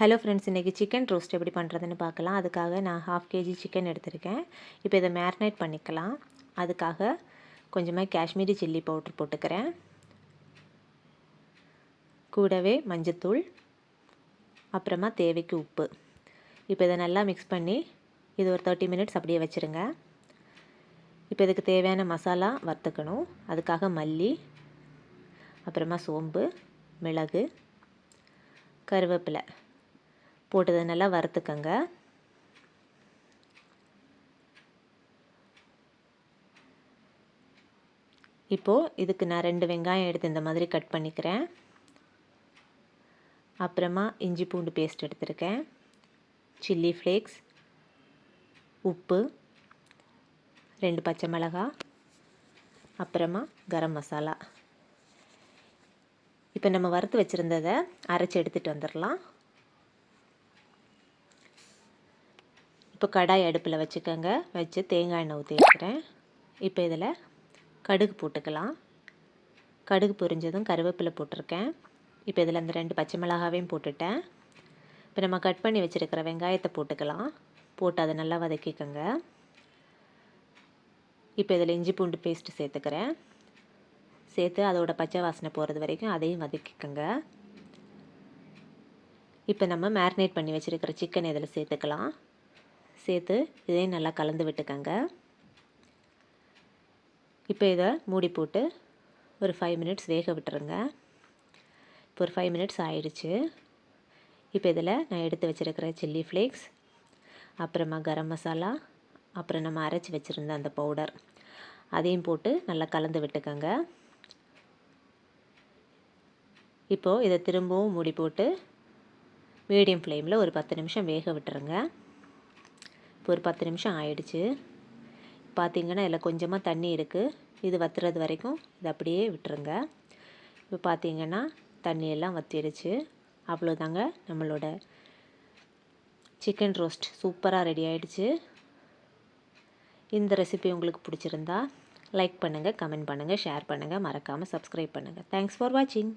Hello friends, இன்றைக்கி chicken roast எப்படி பண்ணுறதுன்னு பார்க்கலாம். அதுக்காக நான் 1/2 kg சிக்கன் எடுத்திருக்கேன். இப்போ இதை மேரினேட் பண்ணிக்கலாம். அதுக்காக கொஞ்சமாக காஷ்மீரி சில்லி பவுட்ரு போட்டுக்கிறேன். கூடவே மஞ்சத்தூள், அப்புறமா தேவைக்கு உப்பு. இப்போ இதை நல்லா மிக்ஸ் பண்ணி இது ஒரு 30 மினிட்ஸ் அப்படியே வச்சுருங்க. இப்போ இதுக்கு தேவையான மசாலா வறுத்துக்கணும். அதுக்காக மல்லி, அப்புறமா சோம்பு, மிளகு, கருவேப்பிலை போட்டதை நல்லா வறுத்துக்கங்க. இப்போது இதுக்கு நான் 2 வெங்காயம் எடுத்து இந்த மாதிரி கட் பண்ணிக்கிறேன். அப்புறமா இஞ்சி பூண்டு பேஸ்ட் எடுத்திருக்கேன், சில்லி ஃப்ளேக்ஸ், உப்பு, 2 பச்சை மிளகாய், அப்புறமா கரம் மசாலா. இப்போ நம்ம வறுத்து வச்சுருந்ததை அரைச்சி எடுத்துகிட்டு வந்துடலாம். இப்போ கடாய் அடுப்பில் வச்சுக்கோங்க. வச்சு தேங்காய் எண்ணெய் ஊற்றி வைக்கிறேன். இப்போ இதில் கடுகு போட்டுக்கலாம். கடுகு பொரிஞ்சதும் கருவேப்பிலை போட்டிருக்கேன். இப்போ இதில் அந்த 2 பச்சை மிளகாவையும் போட்டுட்டேன். இப்போ நம்ம கட் பண்ணி வச்சுருக்கிற வெங்காயத்தை போட்டுக்கலாம். போட்டு அதை நல்லா வதக்கிக்கோங்க. இப்போ இதில் இஞ்சி பூண்டு பேஸ்ட்டு சேர்த்துக்கிறேன். சேர்த்து அதோட பச்சை வாசனை போகிறது வரைக்கும் அதையும் வதக்கிக்கோங்க. இப்போ நம்ம மேரினேட் பண்ணி வச்சுருக்கிற சிக்கன் இதில் சேர்த்துக்கலாம். சேர்த்து இதையும் நல்லா கலந்து விட்டுக்கங்க. இப்போ இதை மூடி போட்டு ஒரு 5 மினிட்ஸ் வேக விட்டுருங்க. இப்போ ஒரு 5 மினிட்ஸ் ஆயிடுச்சு. இப்போ இதில் நான் எடுத்து வச்சுருக்கிற சில்லி ஃப்ளேக்ஸ், அப்புறமா கரம் மசாலா, அப்புறம் நம்ம அரைச்சி வச்சுருந்த அந்த பவுடர் அதையும் போட்டு நல்லா கலந்து விட்டுக்கங்க. இப்போது இதை திரும்பவும் மூடி போட்டு மீடியம் ஃப்ளேமில் ஒரு 10 நிமிஷம் வேக விட்டுருங்க. இப்போ ஒரு 10 நிமிஷம் ஆயிடுச்சு. பார்த்திங்கன்னா இதில் கொஞ்சமாக தண்ணி இருக்குது. இது வற்றுறது வரைக்கும் இது அப்படியே விட்டுருங்க. இப்போ பார்த்திங்கன்னா தண்ணியெல்லாம் வற்றிடுச்சு. அவ்வளோதாங்க, நம்மளோட சிக்கன் ரோஸ்ட் சூப்பராக ரெடி ஆகிடுச்சு. இந்த ரெசிபி உங்களுக்கு பிடிச்சிருந்தா லைக் பண்ணுங்கள், கமெண்ட் பண்ணுங்கள், ஷேர் பண்ணுங்கள், மறக்காமல் சப்ஸ்கிரைப் பண்ணுங்கள். தேங்க்ஸ் ஃபார் வாட்சிங்.